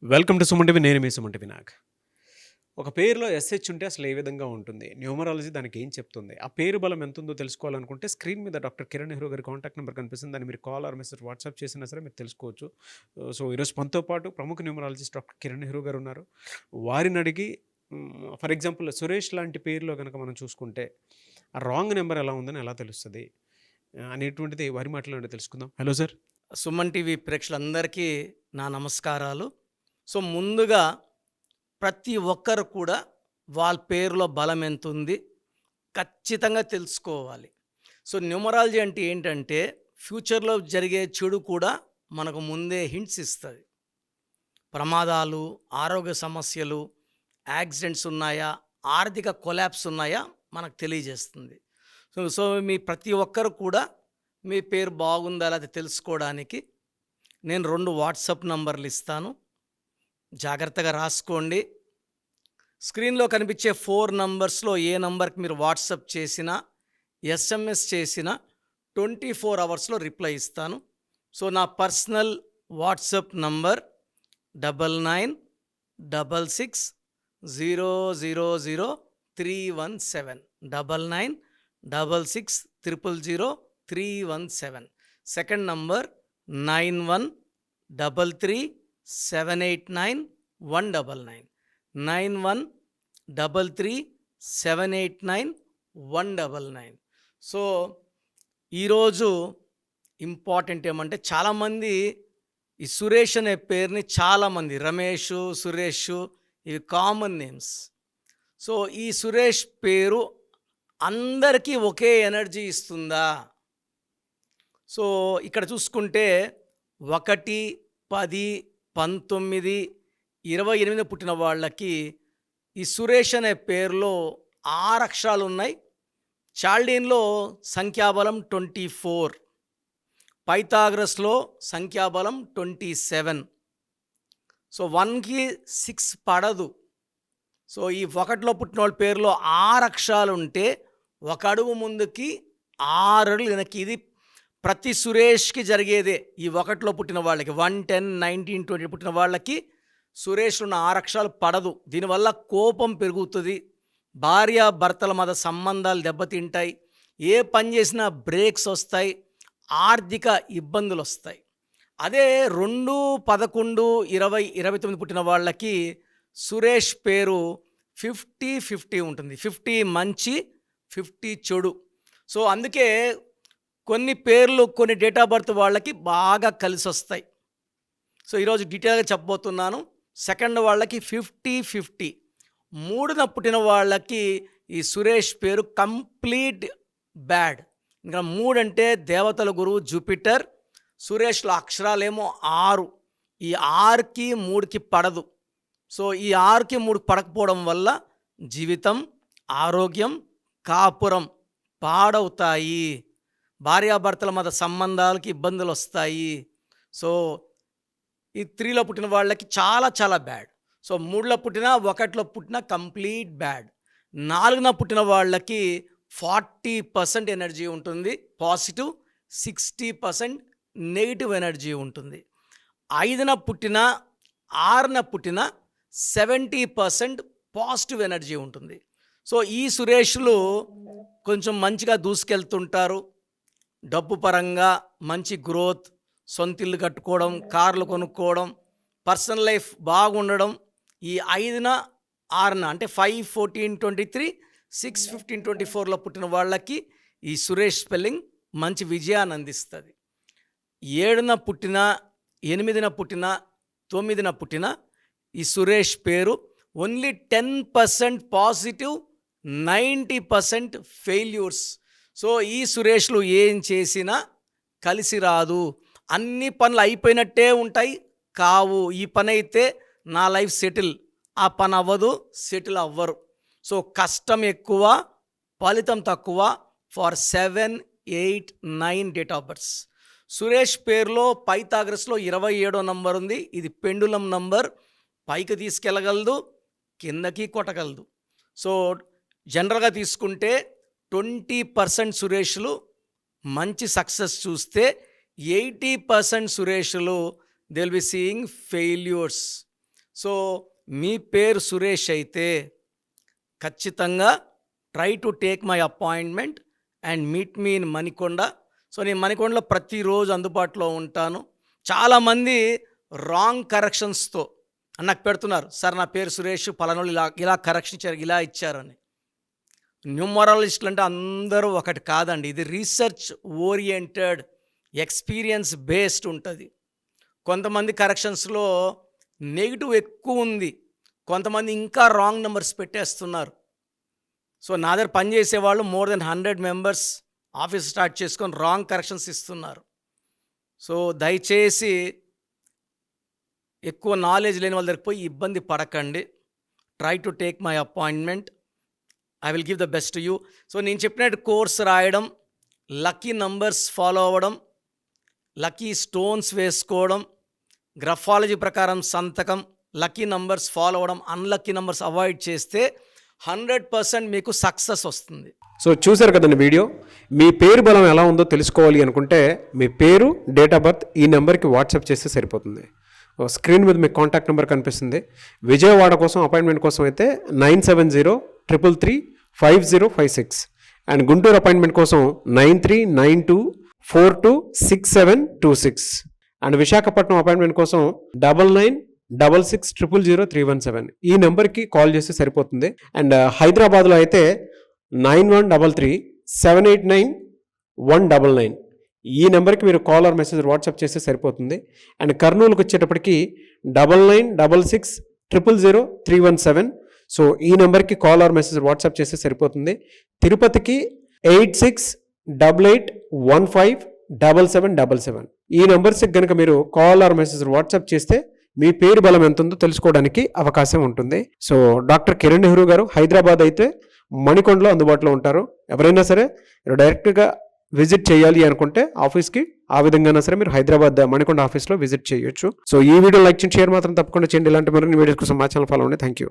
Welcome to Suman TV. నేను మీ Suman TV Nag. ఒక పేరులో ఎస్‌హెచ్ ఉంటే అసలు ఏ విధంగా ఉంటుంది? న్యూమరాలజీ దానికి ఏం చెప్తుంది? ఆ పేరు బలం ఎంతుందో తెలుసుకోవాలనుకుంటే స్క్రీన్ మీద డాక్టర్ కిరణ్ నెహ్రూ గారి కాంటాక్ట్ నంబర్ కనిపిస్తుంది. దాన్ని మీరు కాల్ ఆర్ మెసేజ్ వాట్సాప్ చేసినా సరే మీరు తెలుసుకోవచ్చు. సో, ఈరోజు మనతో పాటు ప్రముఖ న్యూమరాలజిస్ట్ డాక్టర్ కిరణ్ నెహ్రూ గారు ఉన్నారు. వారిని అడిగి ఫర్ ఎగ్జాంపుల్ సురేష్ లాంటి పేరులో గనక మనం చూసుకుంటే ఆ రాంగ్ నంబర్ ఎలా ఉందని ఎలా తెలుస్తది? అనేటువంటిది వారి మాటల్లోనే తెలుసుకుందాం. Hello sir. సుమన్ టీవీ ప్రేక్షకులందరికీ నా నమస్కారాలు. సో ముందుగా ప్రతి ఒక్కరు కూడా వాళ్ళ పేరులో బలం ఎంతుంది ఖచ్చితంగా తెలుసుకోవాలి. సో న్యూమరాలజీ అంటే ఏంటంటే ఫ్యూచర్లో జరిగే చెడు కూడా మనకు ముందే హింట్స్ ఇస్తుంది. ప్రమాదాలు, ఆరోగ్య సమస్యలు, యాక్సిడెంట్స్ ఉన్నాయా, ఆర్థిక కొలాప్స్ ఉన్నాయా మనకు తెలియజేస్తుంది. సో సో మీ ప్రతి ఒక్కరు కూడా మీ పేరు బాగుందా లేదా తెలుసుకోవడానికి నేను 2 వాట్సాప్ నంబర్లు ఇస్తాను. జాగ్రత్తగా రాసుకోండి. స్క్రీన్లో కనిపించే 4 నంబర్స్లో ఏ నంబర్కి మీరు వాట్సాప్ చేసినా, ఎస్ఎంఎస్ చేసినా 24 అవర్స్లో రిప్లై ఇస్తాను. సో నా personal WhatsApp number 9966000317 9966000317. Second number 9133789199 9133789199. So ఈరోజు ఇంపార్టెంట్ ఏమంటే చాలామంది ఈ సురేష్ అనే పేరుని చాలామంది రమేష్, సురేష్ ఇవి కామన్ నేమ్స్. సో ఈ సురేష్ పేరు అందరికీ ఒకే ఎనర్జీ ఇస్తుందా? సో ఇక్కడ చూసుకుంటే 1, 10, 19, 28 పుట్టిన వాళ్ళకి ఈ సురేష్ అనే పేరులో 6 అక్షరాలు ఉన్నాయి. చాల్డీన్లో సంఖ్యాబలం 24, పైథాగరస్లో సంఖ్యాబలం 27. సో 1కి 6 పడదు. సో ఈ 1లో పుట్టిన వాళ్ళ పేరులో 6 అక్షరాలు ఉంటే 1 అడుగు ముందుకి 6 అడుగులు వెనక్కి. ఇది ప్రతి సురేష్కి జరిగేదే. ఈ 1లో పుట్టిన వాళ్ళకి 1, 10, 19, 20 పుట్టిన వాళ్ళకి సురేష్లో ఉన్న 6 అక్షరాలు పడదు. దీనివల్ల కోపం పెరుగుతుంది, భార్యాభర్తల మధ్య సంబంధాలు దెబ్బతింటాయి, ఏ పని చేసినా బ్రేక్స్ వస్తాయి, ఆర్థిక ఇబ్బందులు వస్తాయి. అదే 2, 11, 20, 29 పుట్టిన వాళ్ళకి సురేష్ పేరు 50-50 ఉంటుంది. 50 మంచి, 50 చెడు. సో అందుకే కొన్ని పేర్లు కొన్ని డేట్ ఆఫ్ బర్త్ వాళ్ళకి బాగా కలిసి వస్తాయి. సో ఈరోజు డీటెయిల్గా చెప్పబోతున్నాను. సెకండ్ వాళ్ళకి 50-50. 3న పుట్టిన వాళ్ళకి ఈ సురేష్ పేరు కంప్లీట్ బ్యాడ్. ఇంకా 3 అంటే దేవతల గురువు జూపిటర్. సురేష్లో అక్షరాలేమో 6. ఈ 6కి 3కి పడదు. సో ఈ 6కి 3 పడకపోవడం వల్ల జీవితం, ఆరోగ్యం, కాపురం పాడవుతాయి, భార్యాభర్తల మధ్య సంబంధాలకి ఇబ్బందులు వస్తాయి. సో ఈ 3లో పుట్టిన వాళ్ళకి చాలా చాలా బ్యాడ్. సో 3లో పుట్టిన, 1లో పుట్టిన కంప్లీట్ బ్యాడ్. 4న పుట్టిన వాళ్ళకి 40% ఎనర్జీ ఉంటుంది పాజిటివ్, 60% నెగిటివ్ ఎనర్జీ ఉంటుంది. 5న పుట్టిన, 6న పుట్టిన 70% పాజిటివ్ ఎనర్జీ ఉంటుంది. సో ఈ సురేష్లు కొంచెం మంచిగా దూసుకెళ్తుంటారు. డబ్బు పరంగా మంచి గ్రోత్, సొంతిల్లు కట్టుకోవడం, కార్లు కొనుక్కోవడం, పర్సనల్ లైఫ్ బాగుండడం. ఈ 5న, 6న అంటే 5, 14, 23, 6, 15, 24లో పుట్టిన వాళ్ళకి ఈ సురేష్ స్పెల్లింగ్ మంచి విజయాన్ని అందిస్తుంది. 7న పుట్టిన, 8న పుట్టిన, 9న పుట్టిన ఈ సురేష్ పేరు ఓన్లీ 10% పాజిటివ్, 90% ఫెయిల్యూర్స్. సో ఈ సురేష్లు ఏం చేసినా కలిసి రాదు. అన్ని పనులు అయిపోయినట్టే ఉంటాయి, కావు. ఈ పని అయితే నా లైఫ్ సెటిల్, ఆ పని అవ్వదు, సెటిల్ అవ్వరు. సో కష్టం ఎక్కువ, ఫలితం తక్కువ for 7, 8, 9 date of births. Suresh పేరులో పైథాగరస్లో 27వ నంబర్ ఉంది. ఇది పెండులం నంబర్. పైకి తీసుకెళ్ళగలదు, కిందకి కొట్టగలదు. సో జనరల్గా తీసుకుంటే 20% సురేష్లు మంచి సక్సెస్ చూస్తే 80% సురేష్లు they will be seeing failures. So మీ పేరు సురేష్ అయితే ఖచ్చితంగా try to take my appointment and meet me in Manikonda. So నేను మణికొండలో ప్రతిరోజు అందుబాటులో ఉంటాను. చాలామంది రాంగ్ కరెక్షన్స్తో నాకు పెడుతున్నారు, సార్ నా పేరు సురేష్, పలానోళ్ళు ఇలా కరెక్షన్ ఇచ్చారు, ఇలా ఇచ్చారని. న్యూమరాలజిస్టులు అంటే అందరూ ఒకటి కాదండి. ఇది రీసెర్చ్ ఓరియంటెడ్, ఎక్స్పీరియన్స్ బేస్డ్ ఉంటుంది. కొంతమంది కరెక్షన్స్లో నెగిటివ్ ఎక్కువ ఉంది, కొంతమంది ఇంకా రాంగ్ నెంబర్స్ పెట్టేస్తున్నారు. సో నా దగ్గర పనిచేసే వాళ్ళు more than 100 members office start చేసుకొని రాంగ్ కరెక్షన్స్ ఇస్తున్నారు. సో దయచేసి ఎక్కువ నాలెడ్జ్ లేని వాళ్ళ దగ్గరికి పోయి ఇబ్బంది పడకండి. Try to take my appointment, I will give the best to you. So నేను చెప్పినట్టు కోర్స్ రాయడం, లక్కీ నంబర్స్ ఫాలో అవ్వడం, లక్కీ స్టోన్స్ వేసుకోవడం, గ్రఫాలజీ ప్రకారం సంతకం, లక్కీ నంబర్స్ ఫాలో అవ్వడం, అన్లక్కీ నంబర్స్ అవాయిడ్ చేస్తే 100% మీకు సక్సెస్ వస్తుంది. సో చూశారు కదండి వీడియో. మీ పేరు బలం ఎలా ఉందో తెలుసుకోవాలి అనుకుంటే మీ పేరు, డేట్ ఆఫ్ బర్త్ ఈ నెంబర్కి వాట్సాప్ చేస్తే సరిపోతుంది. స్క్రీన్ మీద మీకు కాంటాక్ట్ నెంబర్ కనిపిస్తుంది. విజయవాడ కోసం అపాయింట్మెంట్ కోసం అయితే 9703335056 అండ్ గుంటూరు అపాయింట్మెంట్ కోసం 9392426726 అండ్ విశాఖపట్నం అపాయింట్మెంట్ కోసం 9966600317 ఈ నెంబర్కి కాల్ చేస్తే సరిపోతుంది. అండ్ హైదరాబాద్లో అయితే 9133789199 ఈ నెంబర్కి మీరు కాల్ ఆర్ మెసేజ్ వాట్సాప్ చేస్తే సరిపోతుంది. అండ్ కర్నూలుకి వచ్చేటప్పటికి 9966000317 సో ఈ నెంబర్కి కాల్ ఆర్ మెసేజ్ వాట్సాప్ చేస్తే సరిపోతుంది. తిరుపతికి 8688157777 ఈ నెంబర్స్కి కనుక మీరు కాల్ ఆర్ మెసేజ్ వాట్సాప్ చేస్తే మీ పేరు బలం ఎంత ఉందో తెలుసుకోవడానికి అవకాశం ఉంటుంది. సో డాక్టర్ కిరణ్ నెహ్రూ గారు హైదరాబాద్ అయితే మణికొండలో అందుబాటులో ఉంటారు. ఎవరైనా సరే డైరెక్ట్గా విజిట్ చేయాలి అనుకుంటే ఆఫీస్కి ఆ విధంగా సరే మీరు హైదరాబాద్ మణికొండ ఆఫీస్లో విజిట్ చేయొచ్చు. సో ఈ వీడియో లైక్ చేయండి, షేర్ మాత్రం తప్పకుండా చేయండి. ఇలాంటి మరిన్ని వీడియోస్ కోసం మా ఛానల్ ఫాలో అవ్వండి. Thank you.